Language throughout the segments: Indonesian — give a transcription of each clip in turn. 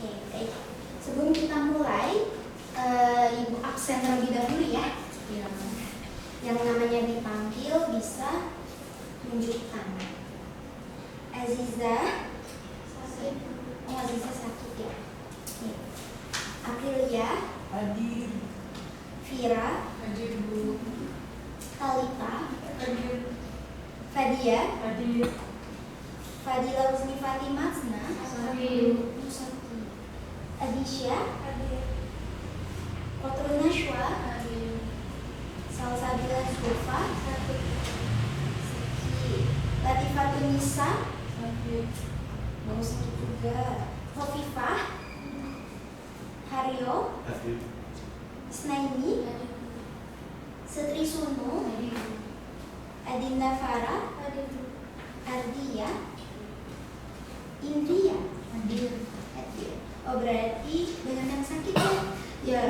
Oke, baik. Sebelum kita mulai, Ibu absen terlebih dahulu ya. Yang namanya dipanggil bisa tunjukkan. Aziza sakit. Oh, Aziza sakit ya. Oke. Aprilia Hadir. Vira Hadir Bu. Talita Hadir. Fadia Hadir. Fadila Husni Fatimah Hadir. Adisya Hadir. Kotrul Nashwa Hadir. Salsabila Zulfa Latifatun Nisa Hadir. mau sakit juga Hovifah Haryo Hadir. Isnaini Setri Sunu Adinda Farah Ardia Indria Hadir. Oh berarti banyak yang sakit ya? Ya,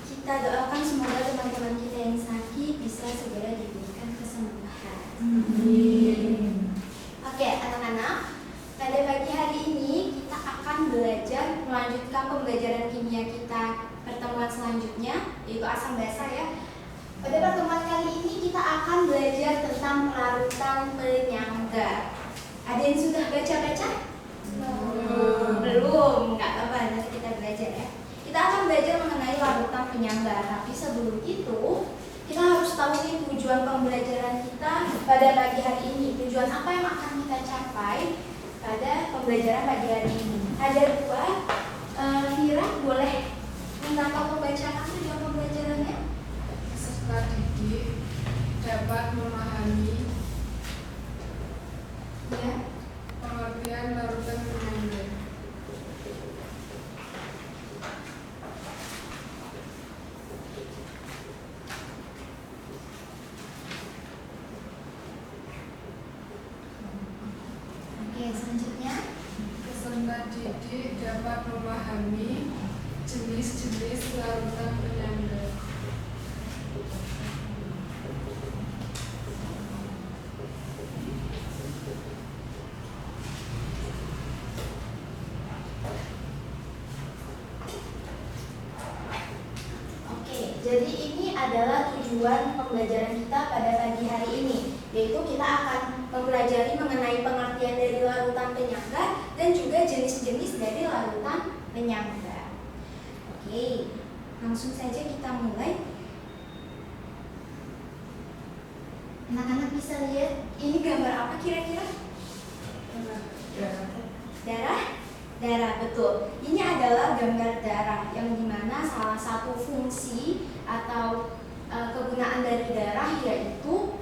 kita doakan semoga teman-teman kita yang sakit bisa segera diberikan kesembuhan. Oke, anak-anak, pada pagi hari ini kita akan belajar melanjutkan pembelajaran kimia kita pertemuan selanjutnya, yaitu asam basa ya. Pada pertemuan kali ini kita akan belajar tentang pelarutan penyangga. Ada yang sudah baca-baca? Belum, nggak apa-apa, nanti kita belajar ya. Kita akan belajar mengenai larutan penyangga, tapi sebelum itu kita harus tahu nih tujuan pembelajaran kita pada pagi hari ini. Tujuan apa yang akan kita capai pada pembelajaran pagi hari ini? Ada dua. Vira, boleh minta kamu bacakan tujuan pembelajarannya? Peserta didik dapat memahami Ya. pengertian larutan penyangga. Oke, selanjutnya. Peserta didik dapat memahami jenis-jenis larutan penyangga. Oke, jadi ini adalah tujuan pembelajaran kita pada pagi hari ini, yaitu kita akan mempelajari mengenai pengertian dari larutan penyangga dan juga jenis-jenis dari larutan penyangga. Oke, langsung saja kita mulai. Anak-anak bisa lihat ini gambar apa kira-kira? Darah? Darah, betul. Ini adalah gambar darah yang dimana salah satu fungsi atau kegunaan dari darah yaitu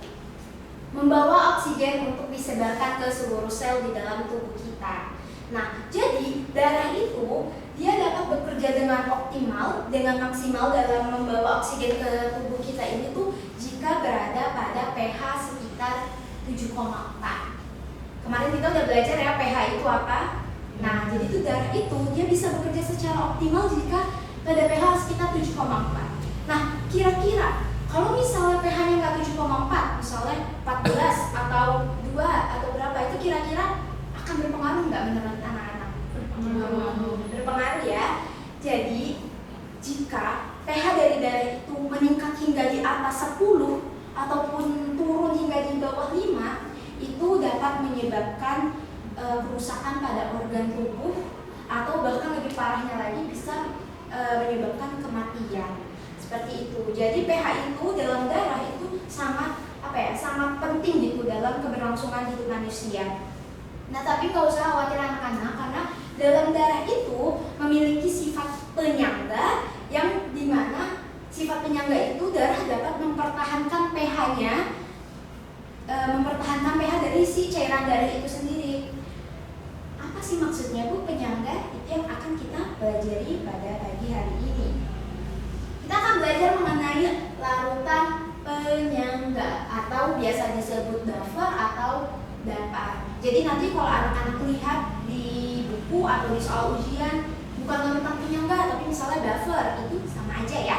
membawa oksigen untuk disebarkan ke seluruh sel di dalam tubuh kita. Nah, jadi darah itu dia dapat bekerja dengan optimal, dengan maksimal dalam membawa oksigen ke tubuh kita ini tuh jika berada pada pH sekitar 7,4. Kemarin kita udah belajar ya pH itu apa. Nah, jadi itu darah itu dia bisa bekerja secara optimal jika pada pH sekitar 7,4. Nah, kira-kira kalau misalnya pH-nya nggak 7,4, misalnya 14 atau 2 atau berapa, itu kira-kira akan berpengaruh nggak menurut anak-anak? Berpengaruh ya. Jadi, jika pH dari darah itu meningkat hingga di atas 10 ataupun turun hingga di bawah 5, itu dapat menyebabkan kerusakan pada organ tubuh atau bahkan lebih parahnya lagi bisa menyebabkan kematian. Seperti itu. Jadi pH itu dalam darah itu sangat sangat penting gitu dalam keberlangsungan hidup manusia. Nah, tapi nggak usah khawatir anak-anak karena dalam darah itu memiliki sifat penyangga yang dimana sifat penyangga itu darah dapat mempertahankan pH-nya, mempertahankan pH dari si cairan darah itu sendiri. Apa sih maksudnya Bu penyangga? Itu yang akan kita pelajari pada pagi hari ini. Kita akan belajar mengenai larutan penyangga atau biasa disebut buffer atau dapar. Jadi nanti kalau anak-anak lihat di buku atau di soal ujian bukan larutan penyangga tapi misalnya buffer, itu sama aja ya,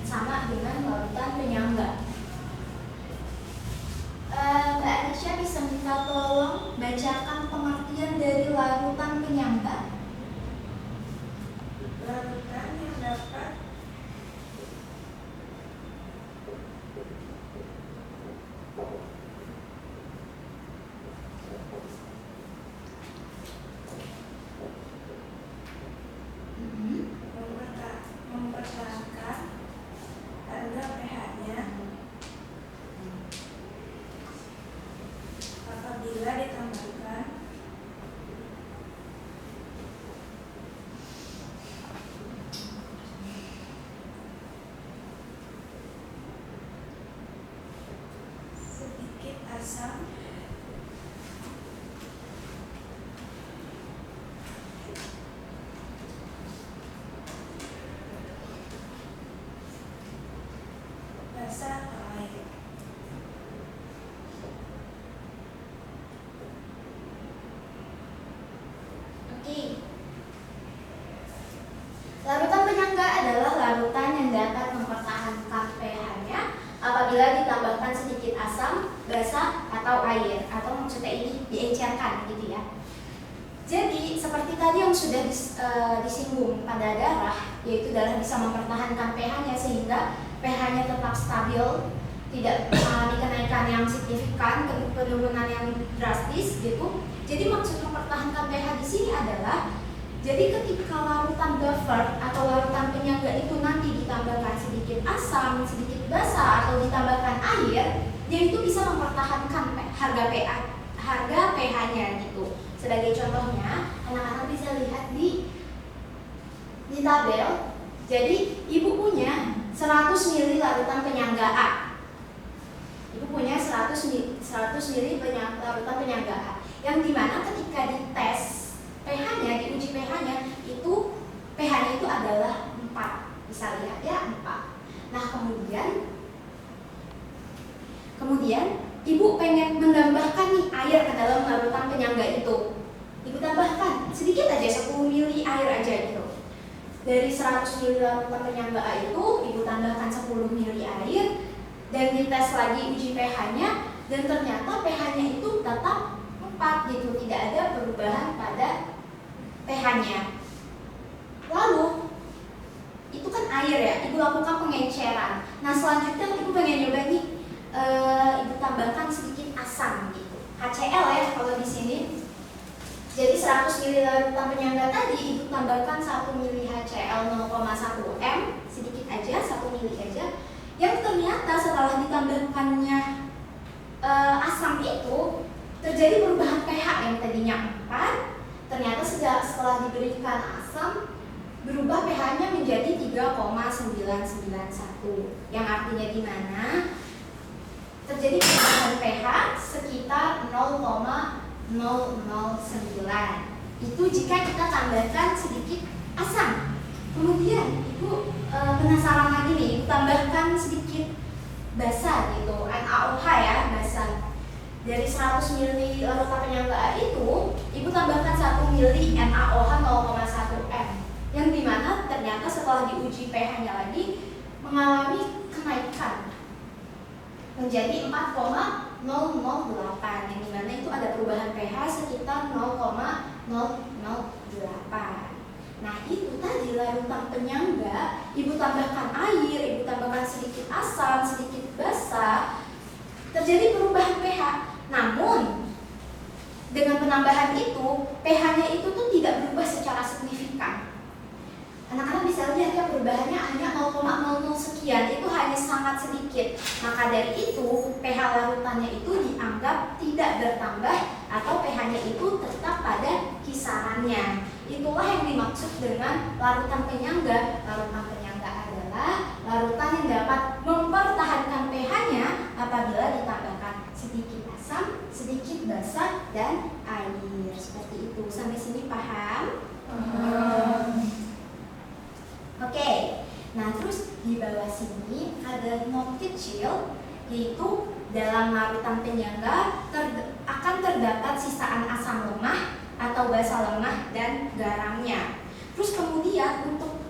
sama dengan larutan penyangga. Mbak Anisha bisa minta tolong bacakan pengertian dari larutan penyangga. adalah larutan yang dapat mempertahankan pH-nya apabila ditambahkan sedikit asam, basa, atau air, atau maksudnya ini diencerkan gitu ya. Jadi seperti tadi yang sudah disinggung pada darah, yaitu darah bisa mempertahankan pH-nya sehingga pH-nya tetap stabil, tidak mengalami kenaikan yang signifikan, penurunan yang drastis gitu. Jadi maksud mempertahankan pH di sini adalah, jadi ketika larutan buffer atau larutan penyangga itu nanti ditambahkan sedikit asam, sedikit basa, atau ditambahkan air, dia itu bisa mempertahankan harga pH-nya gitu. Sebagai contohnya, anak-anak bisa lihat di tabel. Jadi ibu punya 100 ml larutan penyangga A. Ibu punya 100 ml larutan penyangga A. Yang dimana ketika dites pH-nya, diuji pH-nya, itu pH-nya itu adalah 4. Bisa lihat ya, 4. Nah, kemudian ibu pengen menambahkan nih air ke dalam larutan penyangga itu. Ibu tambahkan sedikit aja, 10 ml air aja gitu. Dari 100 ml larutan penyangga A itu, ibu tambahkan 10 ml air dan dites lagi uji pH-nya, dan ternyata pH-nya itu tetap 4 gitu, tidak ada perubahan pada pH-nya. Lalu itu kan air ya, ibu lakukan pengenceran. Nah, selanjutnya ibu pengen nyoba nih, ibu tambahkan sedikit asam gitu, HCl ya kalau di sini. Jadi 100 ml larutan penyangga tadi ibu tambahkan 1 ml HCl 0,1 m, sedikit aja, 1 ml aja. Yang ternyata setelah ditambahkannya asam itu terjadi perubahan pH yang tadinya 4, ternyata setelah diberikan asam berubah pH-nya menjadi 3,991. Yang artinya di mana terjadi perubahan pH sekitar 0,009. Itu jika kita tambahkan sedikit asam. Kemudian ibu penasaran lagi nih, ibu tambahkan sedikit basa gitu, NaOH ya, basa. Dari 100 ml larutan penyangga A itu, ibu tambahkan 1 ml NaOH 0,1 m. Yang dimana ternyata setelah diuji pH-nya lagi mengalami kenaikan menjadi 4,008, yang dimana itu ada perubahan pH sekitar 0,008. Nah, itu tadi larutan penyangga, ibu tambahkan air, ibu tambahkan sedikit asam, sedikit basa, terjadi perubahan pH. Namun dengan penambahan itu, pH-nya itu tuh tidak berubah secara signifikan. Anak-anak bisa lihat ya, perubahannya hanya 0,00 sekian, itu hanya sangat sedikit. Maka dari itu, pH larutannya itu dianggap tidak bertambah atau pH-nya itu tetap pada kisarannya. Itulah yang dimaksud dengan larutan penyangga. Larutan penyangga adalah larutan yang dapat mempertahankan pH-nya apabila ditambahkan sedikit asam, sedikit basa, dan air. Seperti itu. Sampai sini paham? Oke, nah terus di bawah sini ada not kecil, yaitu dalam larutan penyangga akan terdapat sisaan asam lemah atau basa lemah dan garamnya. Terus kemudian untuk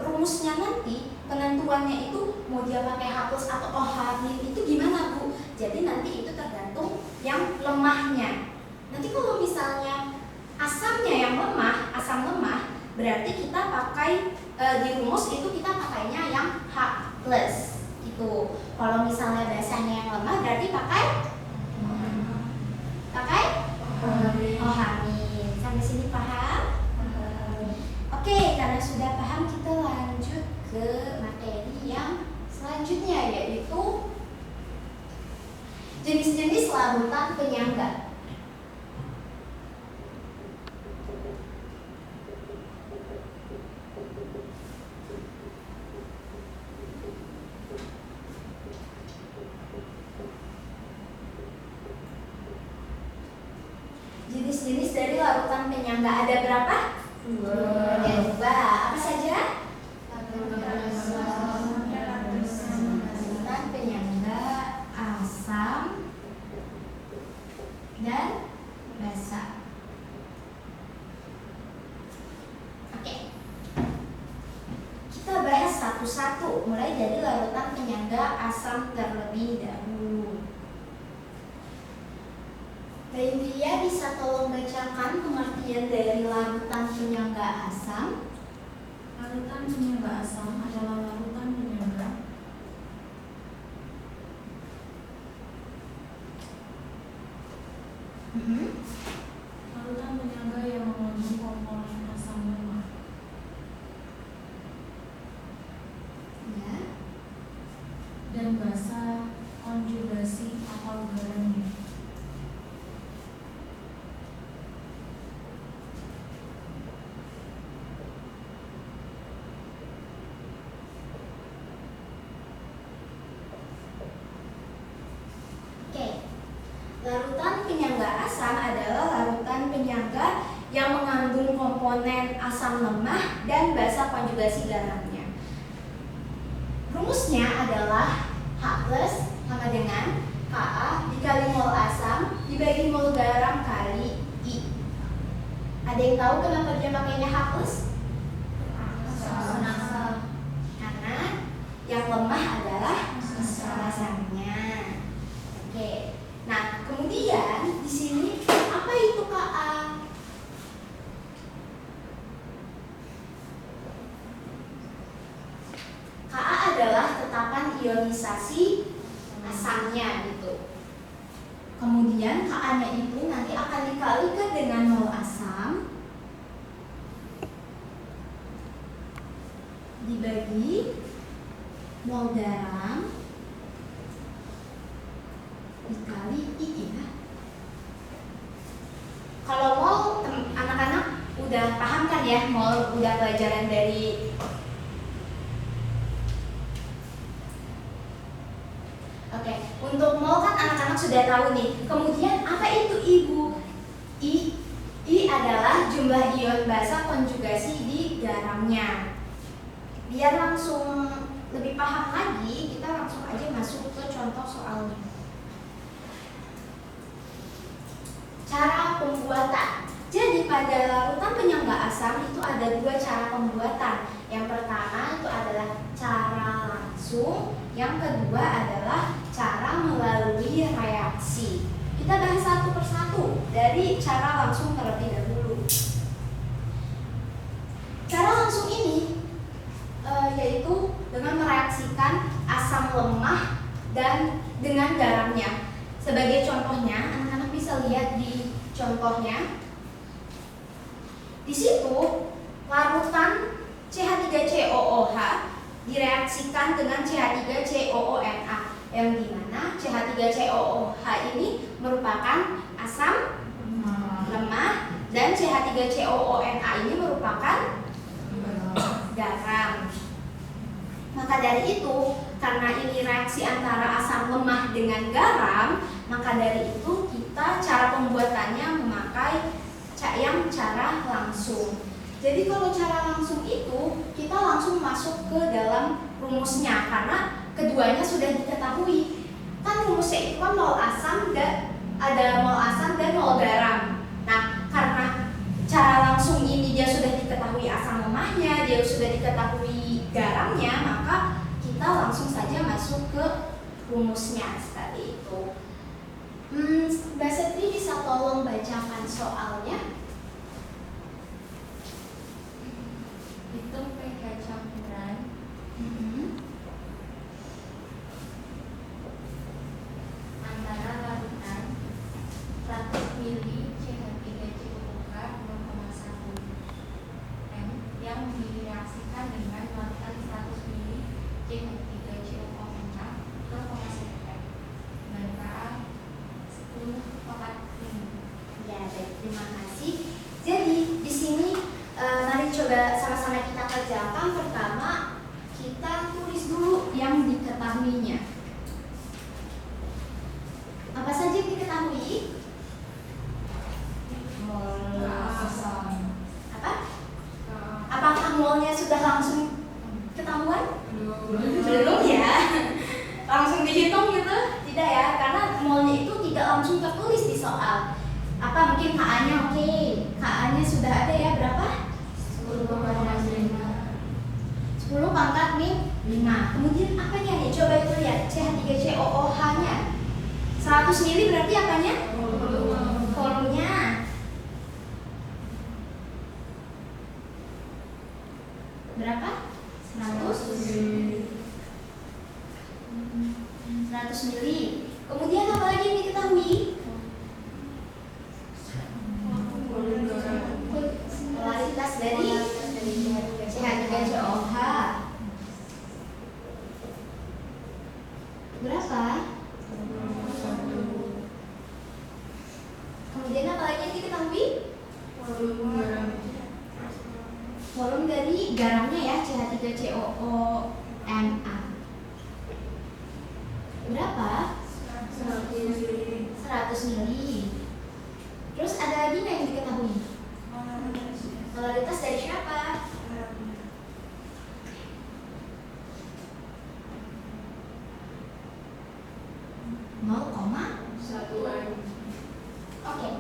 rumusnya nanti, penentuannya itu mau dia pakai H+ atau OH itu gimana Bu? Jadi nanti itu tergantung yang lemahnya. Nanti kalau misalnya asamnya yang lemah, asam lemah, berarti kita pakai di rumus itu kita pakainya yang H+ gitu. Kalau misalnya basanya yang lemah berarti pakai OH-. Sampai sini paham? Oke, karena sudah paham kita lanjut ke materi yang selanjutnya, yaitu jenis-jenis larutan penyangga. Jenis-jenis dari larutan penyangga ada berapa? 2. Ada 2. Apa saja? Larutan penyangga asam dan basa. Oke. Kita bahas satu-satu, mulai dari larutan penyangga asam terlebih dahulu. Mbak bisa tolong bacakan pengertian dari larutan penyangga asam? Larutan penyangga asam adalah larutan penyangga larutan penyangga yang mengandung komponen asam lemah Ya. dan basa konjugasi atau garamnya. Oke. Larutan penyangga asam adalah larutan penyangga yang mengandung komponen asam lemah dan basa konjugasi garamnya. Rumusnya adalah H+ sama dengan Ka dikali mol asam dibagi mol garam kali I. Ada yang tahu kenapa dia pakainya H+? Karena yang lemah adalah asamnya. Oke. Nah, kemudian di sini apa itu Ka? Ka adalah tetapan ionisasi asamnya gitu. Kemudian Ka-nya itu nanti akan dikalikan dengan mol asam dibagi mol garam dikali I ya. Kalau mol anak-anak udah paham kan ya, mol udah pelajaran dari Oke, untuk mol kan anak-anak sudah tahu nih. Kemudian apa itu Ibu? I adalah jumlah ion basa konjugasi di garamnya. Biar langsung lebih paham lagi, kita langsung aja masuk ke contoh soalnya. Cara pembuatan. Jadi pada larutan penyangga asam itu ada dua cara pembuatan. Yang pertama itu adalah cara langsung, yang kedua adalah cara melalui reaksi. Kita bahas satu persatu dari cara langsung terlebih dahulu. Cara langsung ini yaitu dengan mereaksikan asam lemah dan dengan garamnya. Sebagai contohnya, anak-anak bisa lihat di contohnya. Di situ larutan CH3COOH direaksikan dengan CH3COONa, yang dimana CH3COOH ini merupakan asam lemah dan CH3COONa ini merupakan garam. Maka dari itu, karena ini reaksi antara asam lemah dengan garam, maka dari itu kita cara pembuatannya memakai yang cara langsung. Jadi kalau cara langsung itu kita langsung masuk ke dalam rumusnya karena keduanya sudah diketahui. Kan rumusnya itu kan mol asam dan ada mol asam dan mol garam. Nah, karena cara langsung ini dia sudah diketahui asam lemahnya, dia sudah diketahui garamnya, maka kita langsung saja masuk ke rumusnya seperti itu. Mbak Setri bisa tolong bacakan soalnya? Hitung pH campuran antara larutan 100 ml CH3COOH 0,1 m yang direaksikan dengan larutan 100 ml CH3COOH 0,1 m dengan Ka 10/5. Ya, baik, terima kasih. Jadi di sini mari coba sama-sama kita kerjakan. Pertama, kita tulis dulu yang diketahuinya. Apa saja yang diketahui? Mol asam. Apa? Apakah molnya sudah langsung ketahuan? Belum ya. Langsung dihitung gitu? Tidak ya, karena molnya itu tidak langsung tertulis di soal. Apa mungkin KA-nya oke. KA-nya sudah ada ya, berapa? 10,5. 10 pangkat min kemudian apanya nih? Coba itu lihat CH3COOH-nya 100 mili berarti apanya? Volumenya. Berapa? 100 mili. Kemudian apa lagi yang diketahui? Polaritas dari CH3COOH berapa? Kemudian apa lagi yang diketahui? Volume dari garamnya ya, CH3COONA berapa? 100 mili. Terus ada lagi nggak yang diketahui? Polaritas dari siapa? Oke,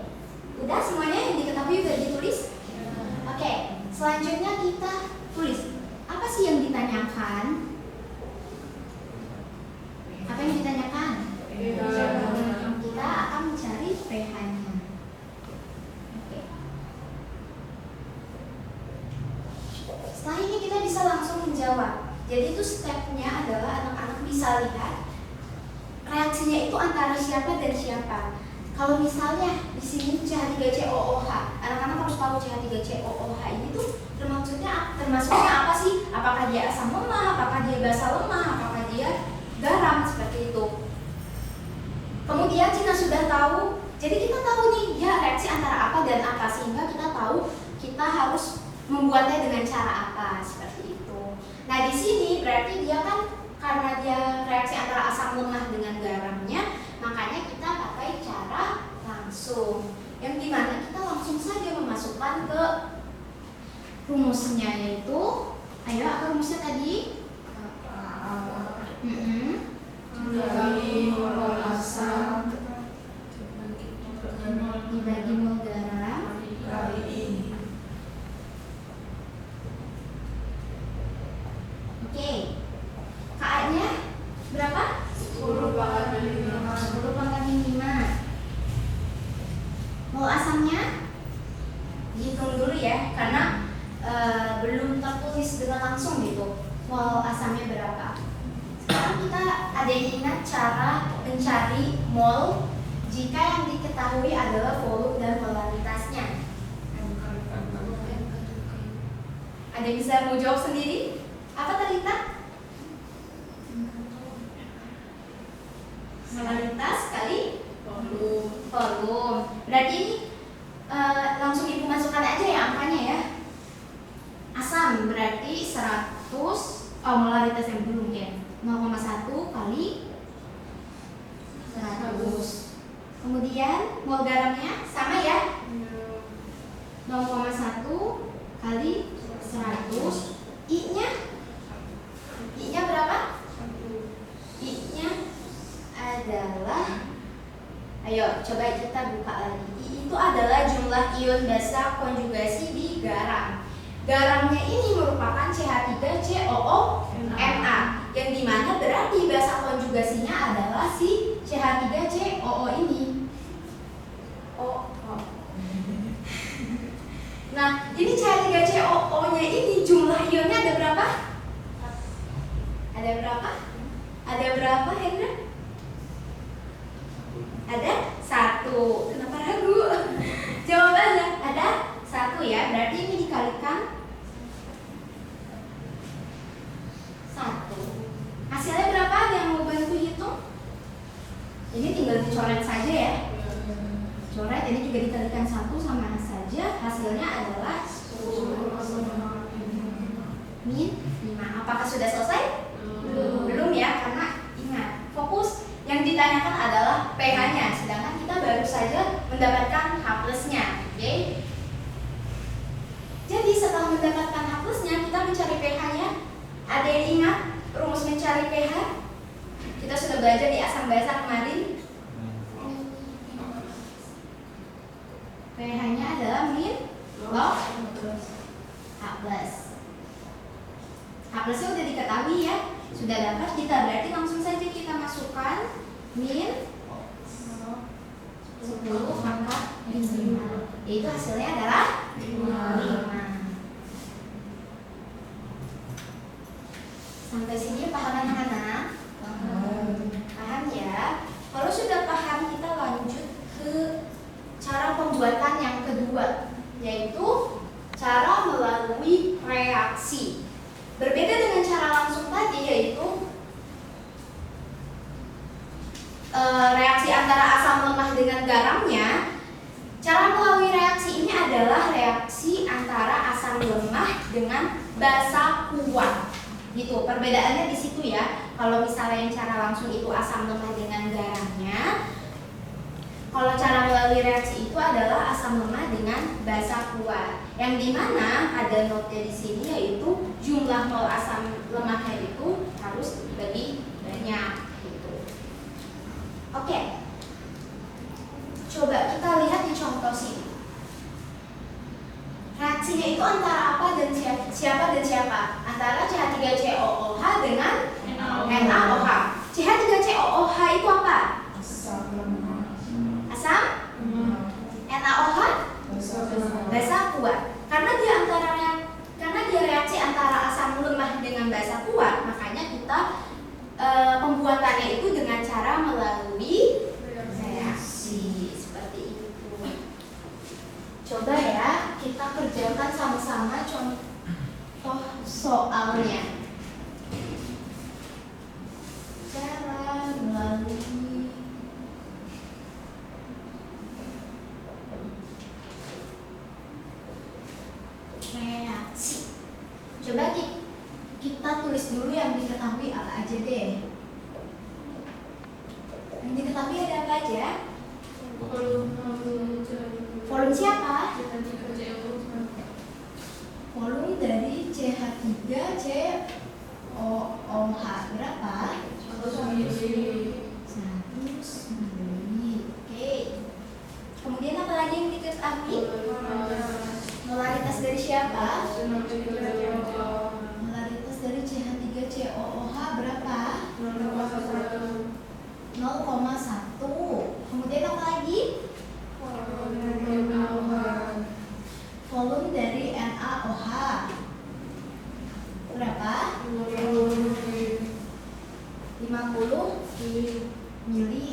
udah semuanya yang diketahui udah ditulis? Oke, selanjutnya kita tulis. Apa sih yang ditanyakan? Apa yang ditanyakan? Kita akan mencari pH-nya. Oke. Setelah ini kita bisa langsung menjawab. Jadi itu stepnya adalah anak-anak bisa lihat reaksinya itu antara siapa dan siapa. Kalau misalnya di sini CH3COOH, anak-anak harus tahu CH3COOH ini tuh termasuknya apa sih? Apakah dia asam lemah, apakah dia basa lemah, apakah dia garam, seperti itu. Kemudian jika sudah tahu, jadi kita tahu nih ya reaksi antara apa dan apa, sehingga kita tahu kita harus membuatnya dengan cara apa, seperti itu. Nah di sini berarti dia kan karena dia reaksi antara asam lemah dengan garamnya, makanya kita pakai cara langsung, yang dimana kita langsung saja memasukkan ke rumusnya, yaitu ayo apa rumusnya tadi? Mol asam dibagi mol garam kali ini. Oke, KA-nya berapa? 10/5. Mol asamnya dihitung dulu ya, karena belum tertulis dengan langsung gitu mol asamnya berapa. Sekarang kita ada yang ingat cara mencari mol jika yang diketahui adalah volume dan polaritasnya. Ada yang bisa mau jawab sendiri? Apa tadi Talita? Polaritas kali volume. Berarti ini langsung ibu masukkan aja ya angkanya ya. Asam berarti 100, molaritas yang belum ya, 0,1 kali 100. Kemudian mol garamnya sama ya, 0,1 kali 100. I-nya berapa? I-nya adalah, ayo coba kita buka lagi. I itu adalah jumlah ion basa konjugasi di garam. Garamnya ini merupakan CH3COONA, yang dimana berarti basa konjugasinya adalah si CH3COO ini. Nah, ini CH3COO-nya ini jumlah ionnya ada berapa? Ada berapa? Ada berapa, Hendra? Ada 1. Kenapa ragu? Jawabannya ada 1 ya. Berarti ini dikalikan 1. Hasilnya berapa? Ada yang mau bantu hitung? Ini tinggal dicoret saja ya. Coret, ini juga dikalikan 1 sama saja. Hasilnya adalah min 5. Apakah sudah selesai? Belum ya, karena ingat, fokus yang ditanyakan adalah pH-nya, sedangkan kita baru saja mendapatkan H+-nya. Oke? Jadi setelah mendapatkan H+-nya, kita mencari pH-nya. Ada yang ingat rumus mencari pH? Kita sudah belajar di asam basa kemarin. pH-nya adalah min log H+. H H+nya udah diketahui ya. Sudah dapat kita, berarti langsung saja kita masukkan min 10 pangkat 5. Yaitu hasilnya adalah 5. Sampai sini paham anak-anak? Paham ya? Kalau sudah paham, kita lanjut ke cara pembuatan yang kedua, yaitu cara melalui reaksi. Berbeda dengan cara langsung tadi, yaitu reaksi antara asam lemah dengan garamnya. Cara melalui reaksi ini adalah reaksi antara asam lemah dengan basa kuat. Gitu, perbedaannya di situ ya. Kalau misalnya yang cara langsung itu asam lemah dengan garamnya, kalau cara melalui reaksi itu adalah asam lemah dengan basa kuat. Yang dimana ada notnya di sini, yaitu jumlah mol asam lemahnya itu harus lebih banyak. Gitu. Oke, coba kita lihat di contoh sini. Reaksinya itu antara apa dan siapa dan siapa? Antara CH3COOH dengan NaOH. CH3COOH itu apa? Asam lemah. Asam? NaOH? Basa kuat. Karena dia reaksi antara asam lemah dengan basa kuat, makanya kita pembuatannya itu dengan cara melalui reaksi seperti itu. Coba ya, kita kerjakan sama-sama contoh soalnya. Cara melalui reaksi. Coba kita tulis dulu yang diketahui apa aja deh. Yang diketahui ada apa aja? Volume siapa? Volume dari CH3COOH berapa? 100 mili. Oke. Kemudian apa lagi yang diketahui? Molaritas dari siapa? Molaritas dari CH3COOH berapa? 0,1. Kemudian apa lagi? Volume dari NaOH berapa? 50 mili.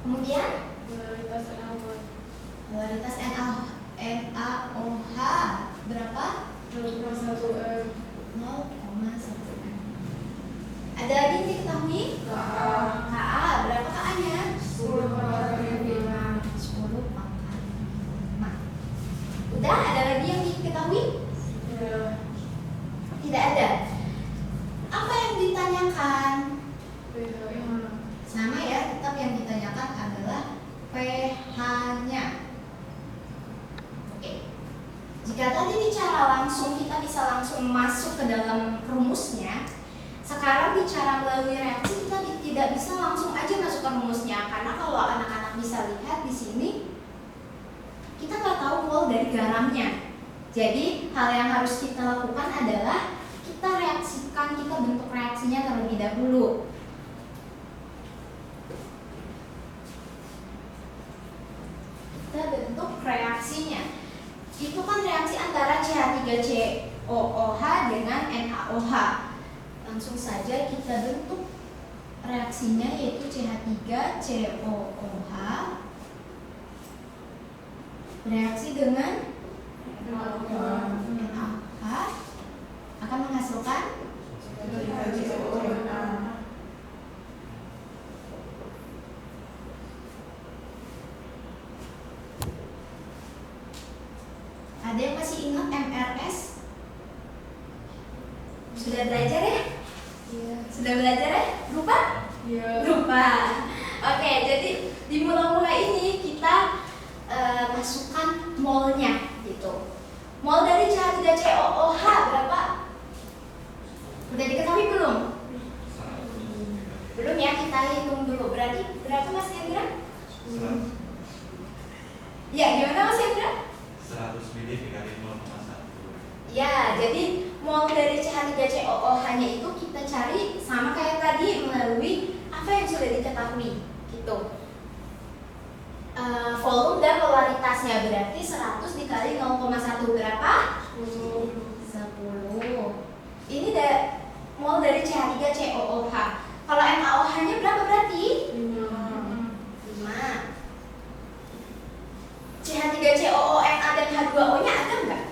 Kemudian molaritas NaOH berapa? 0,1 m. Ada lagi yang diketahui? Ka berapa Ka-nya? 10 pangkat 5. Udah, ada lagi yang diketahui? Tidak ada. Apa yang ditanyakan? Sama ya, tetap yang ditanyakan adalah pH-nya. Oke. Jika tadi di cara langsung kita bisa langsung masuk ke dalam rumusnya, sekarang di cara melalui reaksi kita tidak bisa langsung aja masuk ke rumusnya, karena kalau anak-anak bisa lihat di sini kita nggak tahu mol dari garamnya. Jadi hal yang harus kita lakukan adalah kita reaksikan, kita bentuk reaksinya terlebih dahulu. Kita bentuk reaksinya. Itu kan reaksi antara CH3COOH dengan NaOH. Langsung saja kita bentuk reaksinya, yaitu CH3COOH bereaksi dengan NaOH akan menghasilkan ada yang masih ingat MRS? Sudah belajar ya? Iya. Sudah belajar ya? Lupa? Iya. Lupa. Oke, jadi di mula-mula ini kita masukkan molnya gitu. Mol dari CH3COOH berapa? Udah diketahui belum? Belum ya, kita hitung dulu. Berarti berapa Mas Hendra? Ya, gimana Mas Hendra? 100 mili dikali 0,1. Ya, jadi mol dari CH3COOH-nya itu kita cari sama kayak tadi melalui apa yang sudah diketahui, gitu. Volume dan polaritasnya berarti 100 dikali 0,1 berapa? 10. Ini mol dari CH3COOH. Kalau NaOH-nya berapa berarti? 5. CH3COONa dan H2O-nya ada nggak?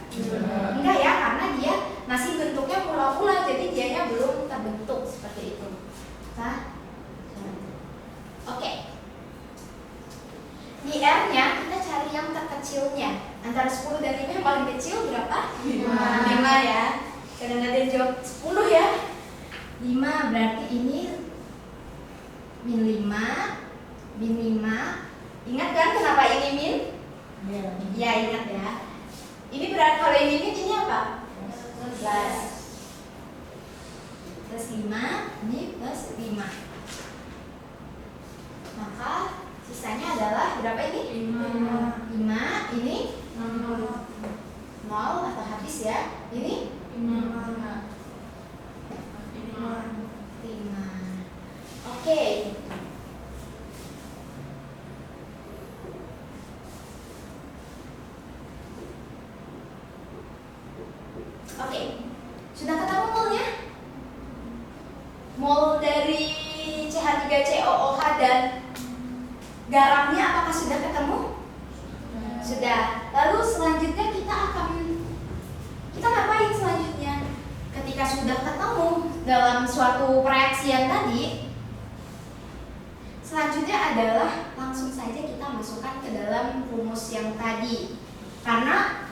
Enggak ya, karena dia masih bentuknya pula-pula, jadi dianya belum terbentuk seperti itu. Nah, oke. Di R-nya kita cari yang terkecilnya. Antara 10 dan 5 yang paling kecil berapa? 5 ya. Kadang ada yang jawab 10 ya. 5 berarti ini min 5. Ingat kan kenapa ini min? Ya, ingat ya. Ini berarti kalau ini min ini apa? Plus. Plus 5, ini plus 5. Maka sisanya adalah berapa ini? 5, ini 0 atau habis ya. Ini 5. Oke. Oke. Sudah ketemu molnya? Mol dari CH3COOH dan garamnya apakah sudah ketemu? Sudah. Lalu selanjutnya kita ngapain selanjutnya? Ketika sudah ketemu dalam suatu pereaksian tadi, selanjutnya adalah langsung saja kita masukkan ke dalam rumus yang tadi. Karena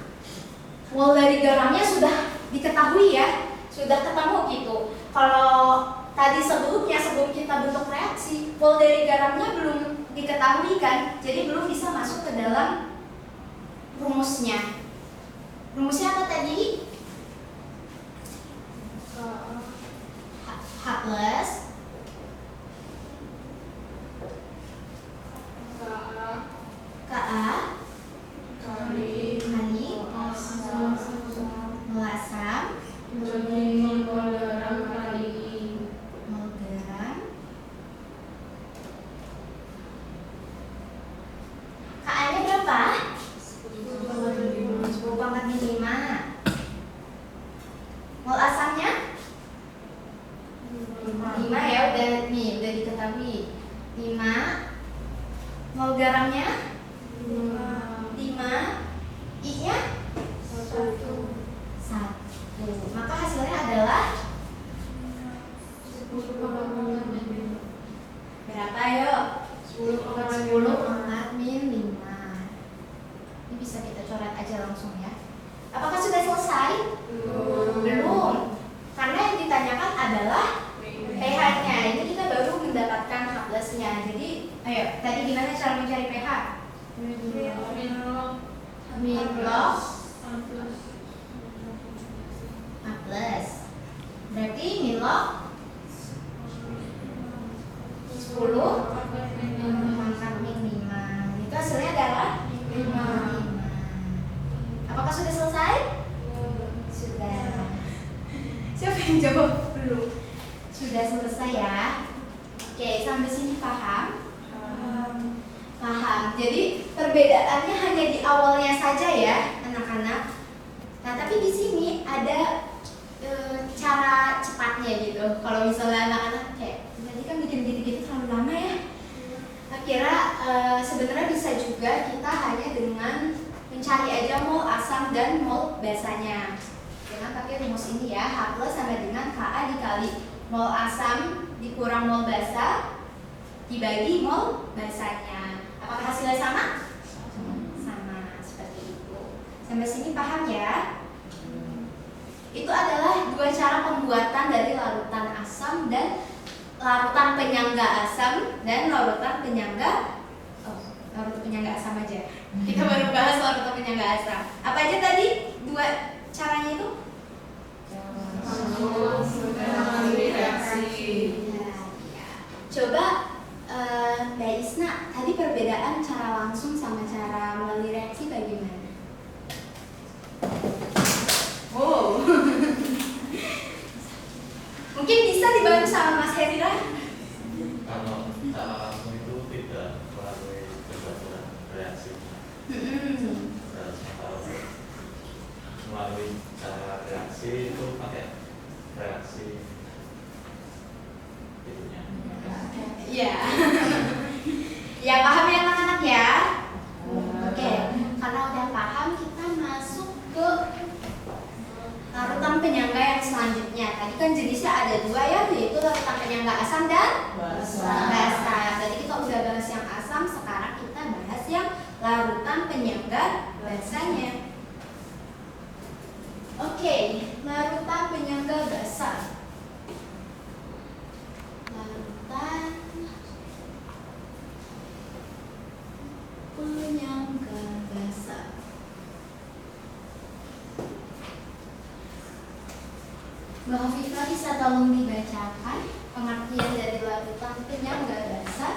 mol dari garamnya sudah diketahui ya, sudah ketemu gitu. Kalau tadi sebelum kita bentuk reaksi, mol dari garamnya belum diketahui kan, jadi belum bisa masuk ke dalam rumusnya. Rumusnya apa tadi? H plus Ka kali mol asam mol garam. Ka-nya berapa? 10 pangkat min 5. Mol asamnya 5 ya, udah diketahui. 5. Mol garamnya 5. I-nya 1. Maka hasilnya adalah berapa yuk? 10 pangkat min 5. Ini bisa kita coret aja langsung ya. Apakah sudah selesai? Belum. Karena yang ditanyakan adalah pH-nya. Ini kita baru mendapatkan H plus-nya. Jadi, ayo, tadi gimana cara mencari pH? Min log H plus. Berarti min log 10 pangkat min 5. Itu hasilnya adalah 5. Apakah sudah selesai? Sudah. Siapa yang jawab? Belum. Sudah selesai ya. Oke, sampai sini paham? Paham. Jadi perbedaannya hanya di awalnya saja ya, anak-anak. Nah, tapi di sini ada cara cepatnya gitu. Kalau misalnya anak-anak kayak tadi kan bikin gitu-gitu terlalu lama ya. Kira sebenarnya bisa juga kita hanya dengan mencari aja mol asam dan mol basanya dengan pakai rumus ini ya. H plus sama dengan Ka dikali mol asam dikurang mol basa dibagi mol basanya. Apakah hasilnya sama? Sama, seperti itu. Sampai sini paham ya? Itu adalah dua cara pembuatan dari larutan asam dan larutan penyangga asam dan larutan penyangga asam aja. Kita baru bahas larutan penyangga asam. Apa aja tadi dua caranya itu? Coba Mbak Isna, tadi perbedaan cara langsung sama cara melalui reaksi bagaimana? Oh, sama Mas Hendra? Kalau secara langsung itu tidak melalui kebetulan reaksi. Melalui cara reaksi itu pakai reaksi itunya. Iya. Ya paham ya anak-anak ya? Oke, karena udah paham kita masuk ke larutan penyangga yang selanjutnya. Tadi kan jenisnya ada dua ya, yaitu larutan penyangga asam dan basa. Tadi kita udah bahas yang asam, sekarang kita bahas yang larutan penyangga basanya. Oke, larutan penyangga basa. Larutan penyangga basa. Mbak Hovifah bisa tolong dibacakan pengertian dari larutan penyangga basa?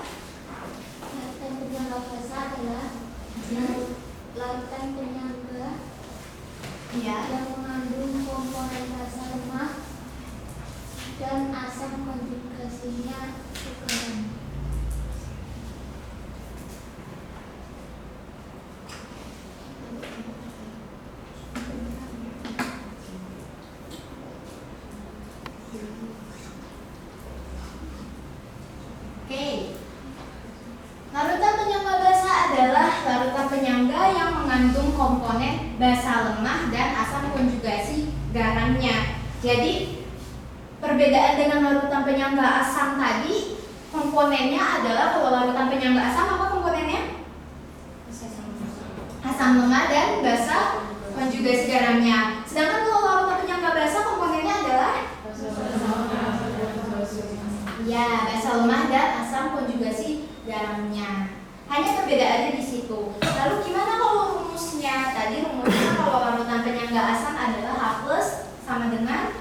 Larutan penyangga basa adalah larutan penyangga yang mengandung komponen basa lemah dan asam konjugasinya garam. Oke. Larutan penyangga basa adalah larutan penyangga yang mengandung komponen basa lemah dan asam konjugasi garamnya. Jadi perbedaan dengan larutan penyangga asam tadi, komponennya adalah kalau larutan penyangga asam apa komponennya? Asam lemah dan basa konjugasi garamnya. Sedangkan kalau larutan penyangga basa komponennya adalah ya, basa lemah dan asam konjugasi garamnya. Hanya perbedaannya di situ. Lalu gimana kalau rumusnya? Tadi rumusnya kalau larutan penyangga asam adalah H+ sama dengan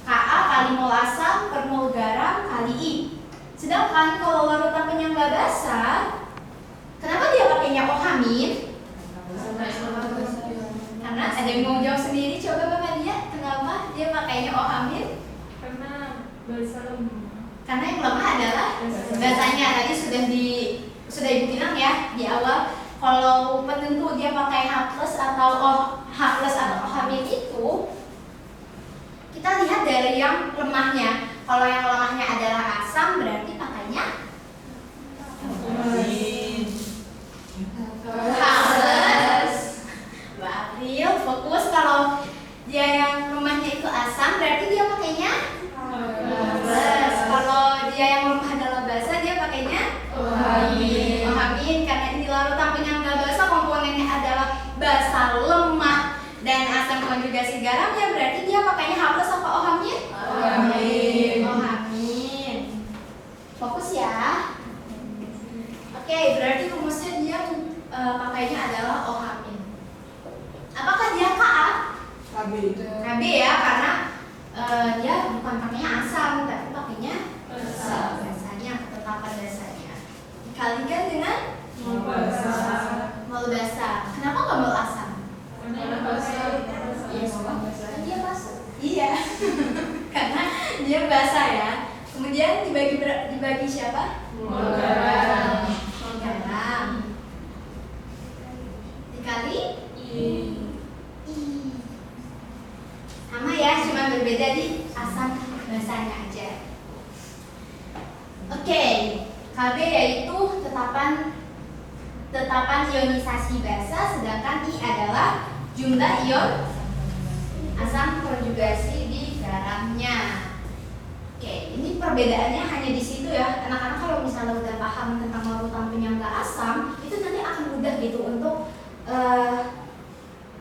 Ka kali mol asam per mol garam kali I. Sedangkan kalau larutan penyangga basa, kenapa dia pakainya OH-? Karena ada yang mau jawab sendiri, coba Bapak lihat kenapa dia pakainya OH-? Karena basa lemah. Karena yang lemah adalah basanya. Tadi sudah Ibu bilang ya di awal, kalau penentu dia pakai H+ atau H+ atau OH- itu kita lihat dari yang lemahnya. Kalau yang lemahnya adalah asam, berarti pakainya H+. Mbak April fokus, kalau dia yang lemahnya itu asam, berarti dia pakainya H+. Kalau dia yang lemah adalah basa, dia pakainya OH-. Karena ini larutan penyangga basa, komponennya adalah basa lemah dan asam konjugasi garam, ya berarti dia pakainya H+ apa OH-? OH-. Fokus ya. Oke, berarti rumusnya dia pakainya adalah OH-. Apakah dia Ka? KB ya, karena dia bukan pakainya asam, tapi pakainya basanya, ketetapan dasarnya. Dikalikan dengan mol basa. Kenapa nggak mol asam? Dia basa. Iya. Karena dia basa ya. Kemudian dibagi siapa? Mol garam. Mol garam. Dikali I. Sama ya, cuma berbeda di asam basanya aja. Oke, KB yaitu tetapan ionisasi basa, sedangkan I adalah jumlah ion asam konjugasi di garamnya. Oke, ini perbedaannya hanya di situ ya. Anak-anak kalau misalnya udah paham tentang larutan penyangga asam, itu nanti akan mudah gitu untuk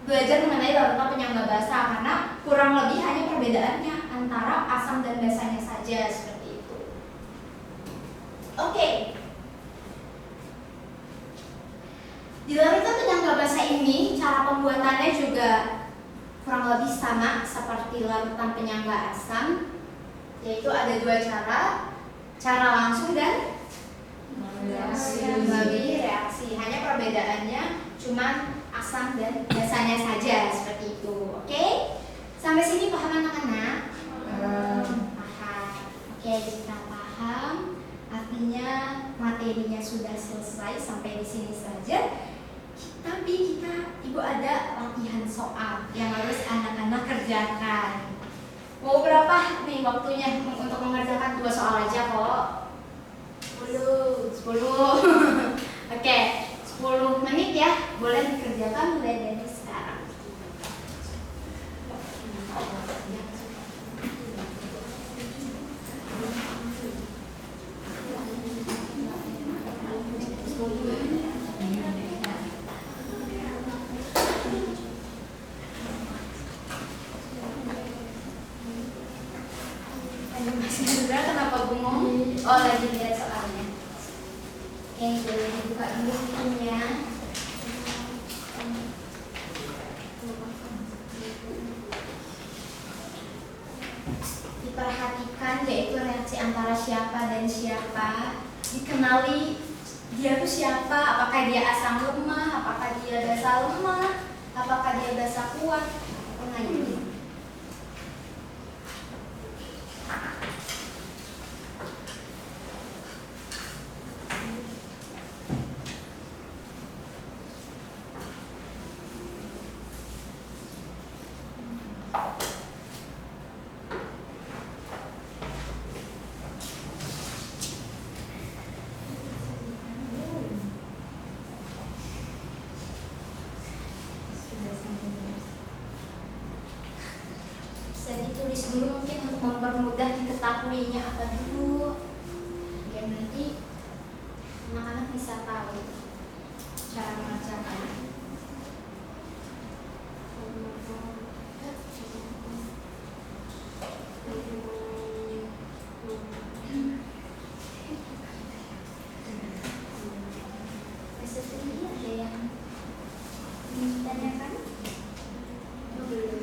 belajar mengenai larutan penyangga basa, karena kurang lebih hanya perbedaannya antara asam dan basanya saja, seperti itu. Oke. Di larutan penyangga basa ini cara pembuatannya juga kurang lebih sama seperti larutan penyangga asam, yaitu ada dua cara langsung dan melalui reaksi. Hanya perbedaannya cuma asam dan basanya saja, seperti itu. Oke? Sampai sini paham anak-anak? Paham. Oke, materinya sudah selesai sampai di sini saja. Tapi ibu ada latihan soal yang harus anak-anak kerjakan. Mau berapa nih waktunya untuk mengerjakan 2 soal aja kok? 10. Oke, 10 menit ya. Boleh dikerjakan mulai dari sekarang. Aduh, Mas Hendra kenapa bengong? Oh, lagi lihat soalnya. Oke, boleh dibuka dulu bukunya. Diperhatikan yaitu reaksi antara siapa dan siapa. Dikenali dia tuh siapa, apakah dia asam lemah, apakah dia basa lemah, apakah dia basa kuat. Nah, ini. Bisa ditulis dulu mungkin untuk mempermudah diketahuinya apa dulu, biar nanti anak-anak bisa tahu cara mengerjakan. Seperti ada yang ditanyakan? Oh, belum.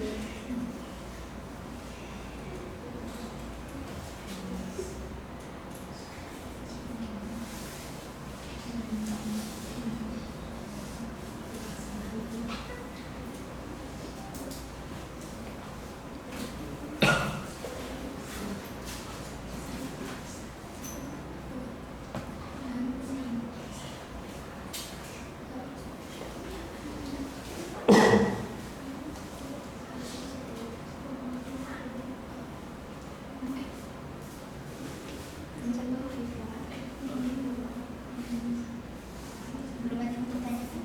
Belum ada yang ditanyakan?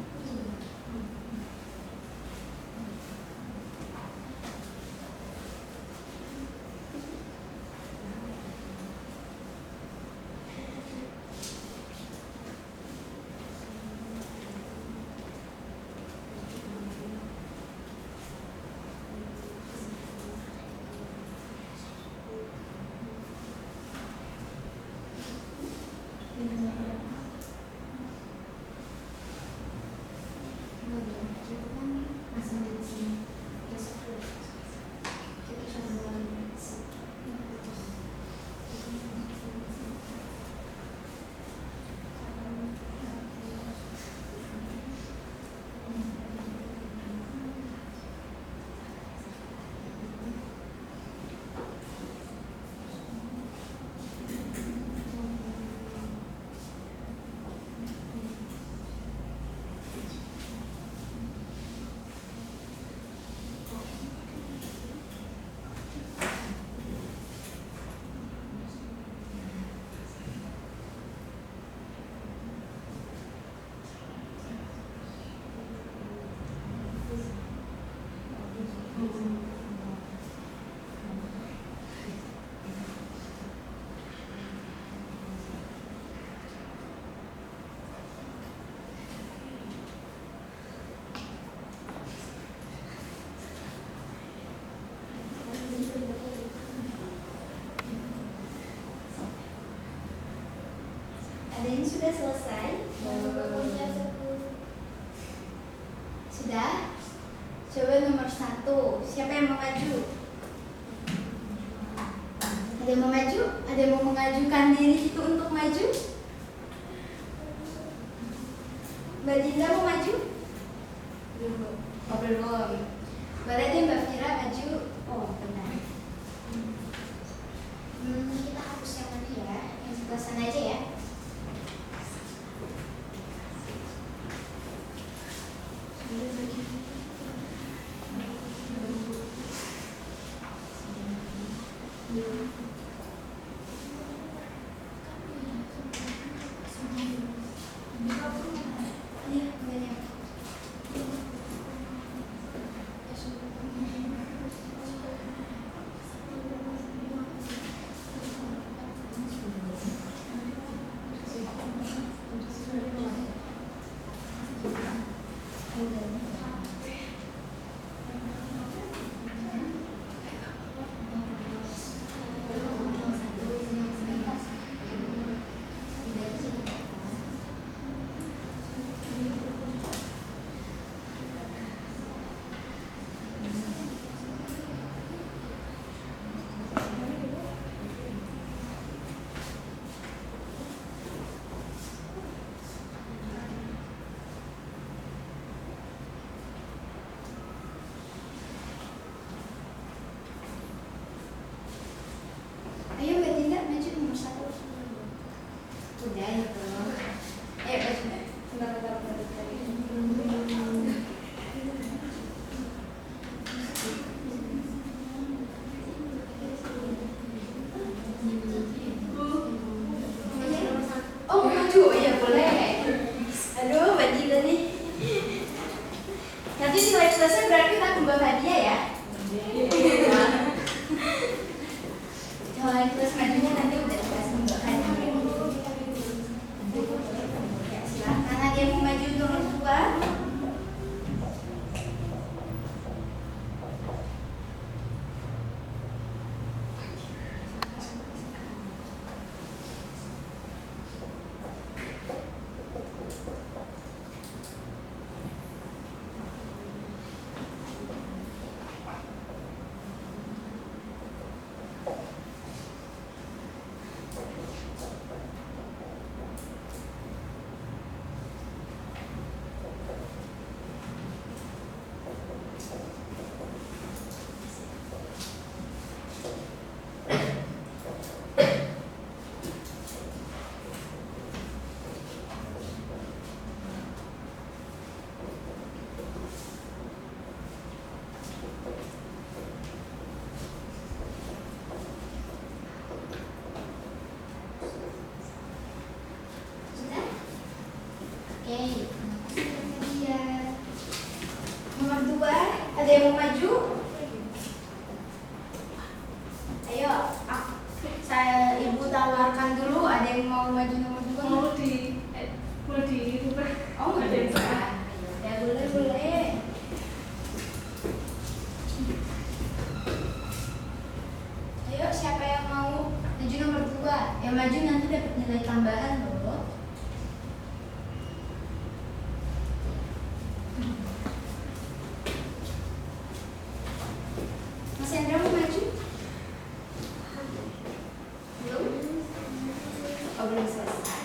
Ada yang sudah selesai? Sudah? Coba nomor 1. Siapa yang mau maju? Ada yang mau maju? Ada yang mau mengajukan diri itu untuk maju? Mbak Dinda mau maju? Belum. Oh, belum. Berarti Mbak Fira maju. Oh, benar. Kita hapus yang tadi ya. Yang sebelah sana aja ya. Iya, banyak. Ayo Mbak Dinda maju nomor 1. Udah itu. Ayo Mbak Dinda. Bentar. Oh maju, ya boleh. Aduh Mbak Dinda nih. Nanti nilai selesai berarti kita kembali hadiah ya. Kalau terus majunya nanti udah dikasih undangan. Ya silakan, ada yang mau maju nomor 2? Sudah? Oke. Iya. Nomor 2, ada yang mau maju? Ayo, saya ibu tawarkan dulu. Ada yang mau maju nomor 2? Mau dirubah. Oh, Ada yang salah. ya boleh. Ayo, siapa yang mau maju nomor 2? Yang maju nanti dapat nilai tambahan loh. Mas Hendra mau maju? Belum? Oh, belum selesai.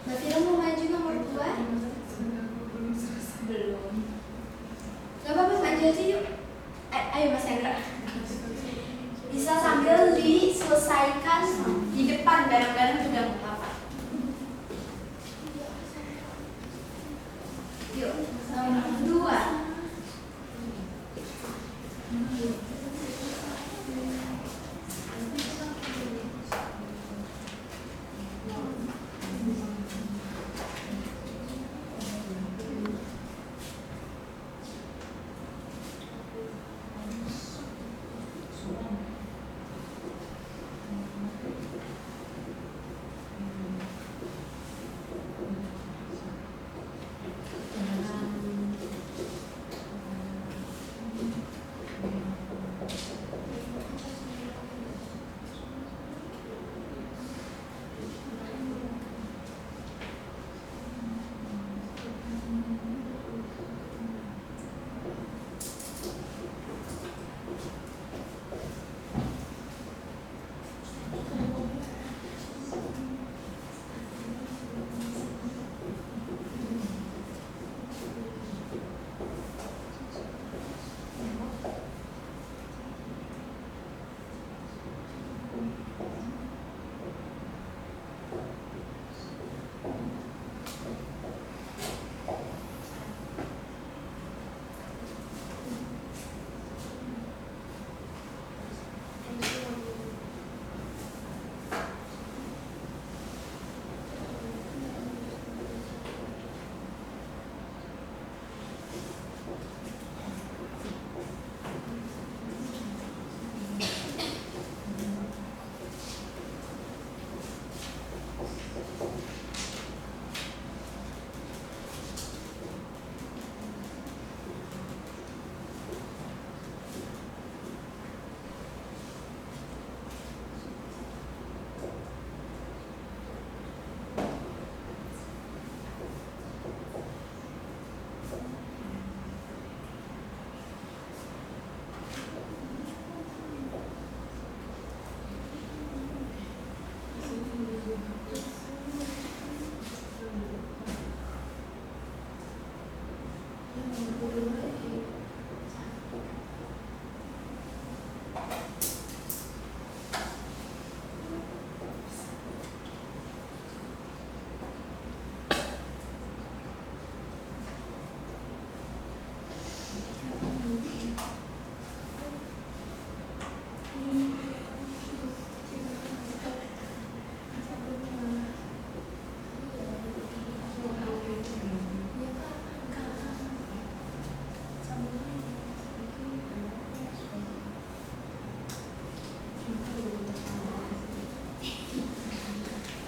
Mbak Fira mau maju nomor 2? Belum. Gak apa-apa, maju aja yuk. Ayo Mas Hendra. Bisa sambil diselesaikan di depan bareng-bareng juga nggak apa-apa. Yuk, nomor 2.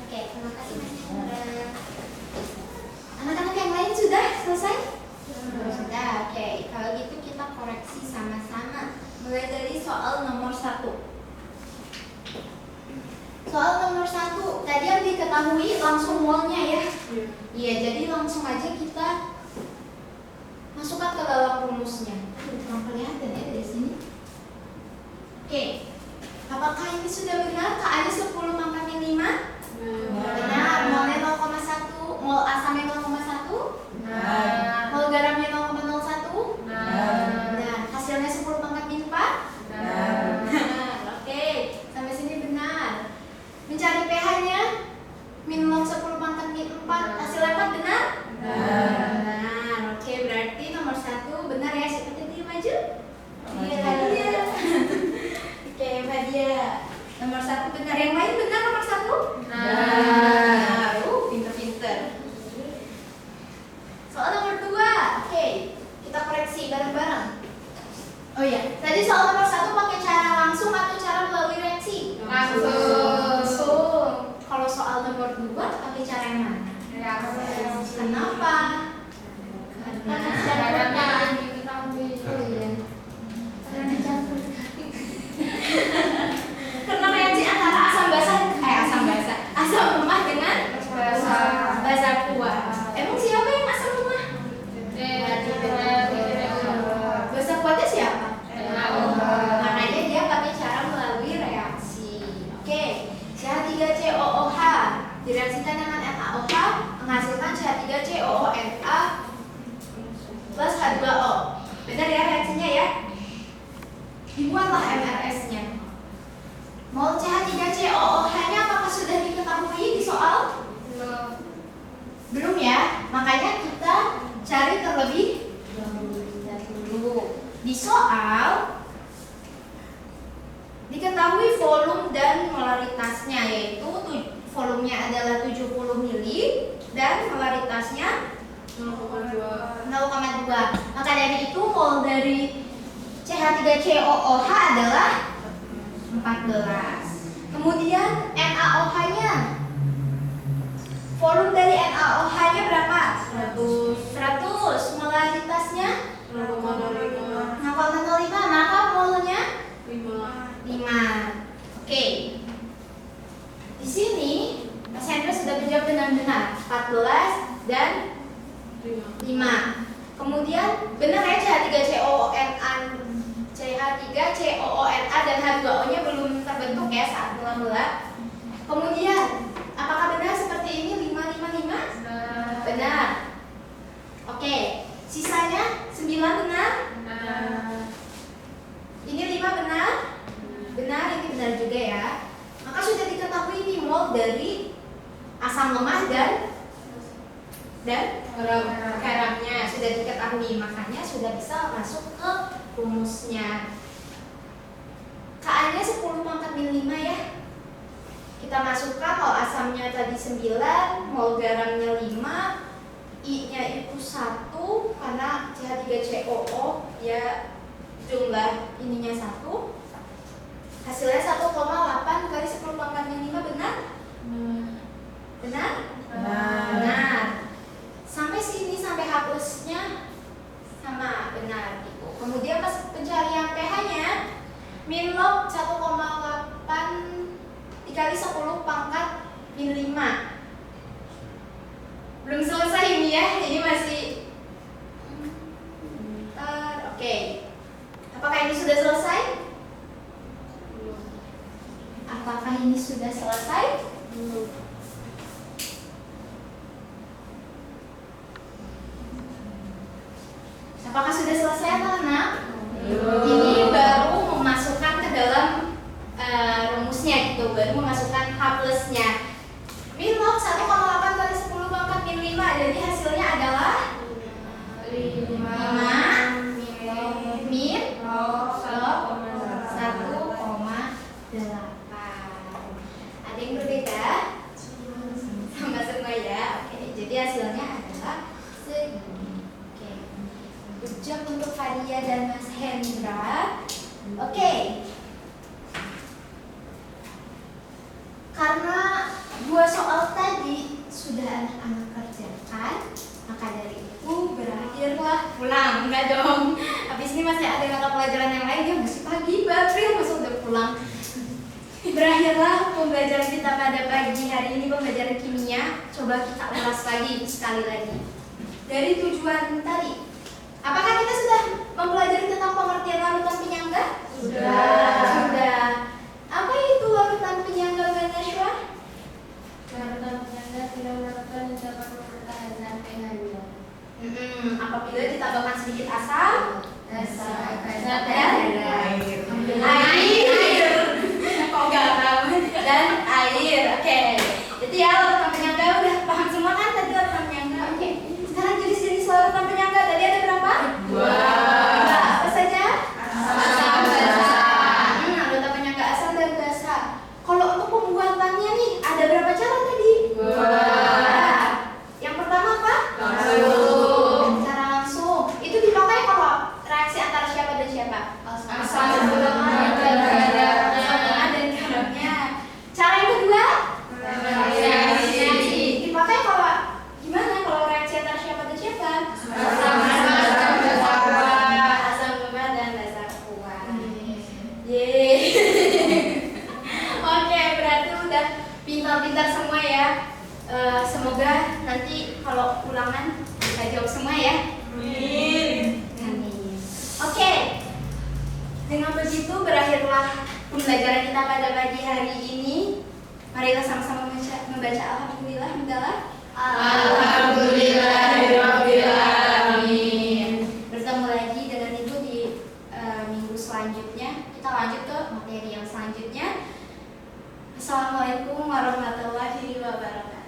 Oke, terima kasih Mas Chandra. Anak-anak yang lain sudah selesai? Sudah, oke. Kalau gitu kita koreksi sama-sama. Mulai dari soal nomor 1. Soal nomor 1, tadi yang diketahui langsung molnya ya? Iya, jadi langsung aja kita masukkan ke dalam rumusnya. Kurang kelihatan ya dari sini. Oke, apakah ini sudah benar? K-nya 10 pangkat min 5? Benar. Molnya 0,1, mol asamnya 0,1? Mol garamnya 0,01? Benar. Hasilnya 10 pangkat min 4? Oke, sampai sini benar. Mencari pH-nya min log 10 pangkat min 4, hasilnya 4 benar? Benar. Oke, berarti nomor 1 benar ya. Siapa tadi yang maju? Iya, Fadia. Oke, Fadia. Nomor 1 benar. Yang lain benar nomor 1? Pinter-pinter. Soal nomor 2. Oke, kita koreksi bareng-bareng. Oh iya, tadi soal nomor 1 pakai cara langsung atau cara melalui reaksi? Langsung. Kalau soal nomor 2 pakai cara yang mana? Kenapa? Karena caranya diketahui. Oh iya. Karena dicampur. Karena reaksi antara asam lemah dengan basa kuat. Emang siapa yang asam lemah? Basa kuatnya siapa? Makanya dia pakai cara melalui reaksi. Oke, CH3COOH direaksikan dengan NaOH menghasilkan CH3COONa plus H2O. Benar ya reaksinya ya? Dibuatlah MRS-nya. Mol CH3COOH-nya apakah sudah diketahui di soal? Belum ya? Makanya kita cari terlebih dahulu. Di soal diketahui volume dan molaritasnya, yaitu volumenya adalah 70 mili dan molaritasnya 0,2. Maka dari itu mol dari CH3COOH adalah 14. Kemudian NaOH-nya, volume dari NaOH-nya berapa? 100. Molaritasnya 0,05. Maka molnya 5. Oke. Di sini Mas Hendra sudah menjawab dengan benar. 14 dan 5. Kemudian benar ya CH3COONA dan H2O-nya belum terbentuk ya saat mula-mula. Kemudian apakah benar seperti ini 5, 5, 5? Benar. Oke, sisanya 9 benar? Ini 5 benar? Benar, ini benar juga ya. Maka sudah diketahui ini mol dari asam lemah dan garamnya sudah diketahui, makanya sudah bisa masuk ke rumusnya. Ka-nya 10 pangkat min 5 ya. Kita masukkan mol asamnya tadi 9, mol garamnya 5, I-nya itu 1 karena CH3COO ya jumlah ininya 1. Hasilnya 1,8 kali 10 pangkat min 5 benar? Benar? Benar. Sampai sini sampai H plusnya sama, benar gitu. Kemudian pas pencarian pH-nya min log 1,8 dikali 10 pangkat min 5. Belum selesai ini ya, jadi masih oke. Apakah ini sudah selesai? Apakah ini sudah selesai? Apakah sudah selesai anak-anak? Ini baru memasukkan ke dalam rumusnya gitu, baru memasukkan H plusnya. Min log 1,8 kali 10 pangkat min 5, jadi hasilnya adalah 5 min log 1,8. Karena 2 soal tadi sudah anak-anak kerjakan, maka dari itu berakhirlah pulang. Enggak dong. Habis ini masih ada mata pelajaran yang lain, ya masih pagi, Bapril masa udah pulang. Berakhirlah pembelajaran kita pada pagi hari ini, pembelajaran kimia. Coba kita ulas lagi sekali lagi. Dari tujuan tadi, apakah kita sudah mempelajari tentang pengertian larutan penyangga? Sudah. Apa itu larutan penyangga, Mbak Nashwa? Larutan penyangga tidak melakukan yang dapat mempertahankan pH-nya. Apabila ditambahkan sedikit asam, Dasar air. Kok garam? Dan air. Oke. Jadi ya larutan penyangga udah paham semua kan tadi larutan penyangga. Oke. Sekarang jenis-jenis larutan penyangga tadi ada berapa? 2. Apa saja? Asam, basa. Larutan penyangga asam dan basa. Kalau untuk pembuatannya nih ada berapa cara tadi? 2. Yang pertama apa? Langsung. Cara langsung. Itu dipakai kalau reaksi antara siapa dan siapa? Asam gabungan dan garam. Gabungan dan garamnya. Cara yang kedua? Reaksi. Dipakai kalau gimana? Kalau reaksi antara siapa dan siapa? Asam basa. Asam gabungan dan basa kuat. Yeay. Oke, berarti udah pintar-pintar semua ya. Semoga nanti kalau ulangan bisa jawab semua ya. Amin. Oke. Dengan begitu berakhirlah pembelajaran kita pada pagi hari ini. Mari kita sama-sama membaca alhamdulillah hamdalah. Alhamdulillahirabbil alamin. Bertemu lagi dengan Ibu di minggu selanjutnya. Kita lanjut ke materi yang selanjutnya. Assalamualaikum warahmatullahi wabarakatuh.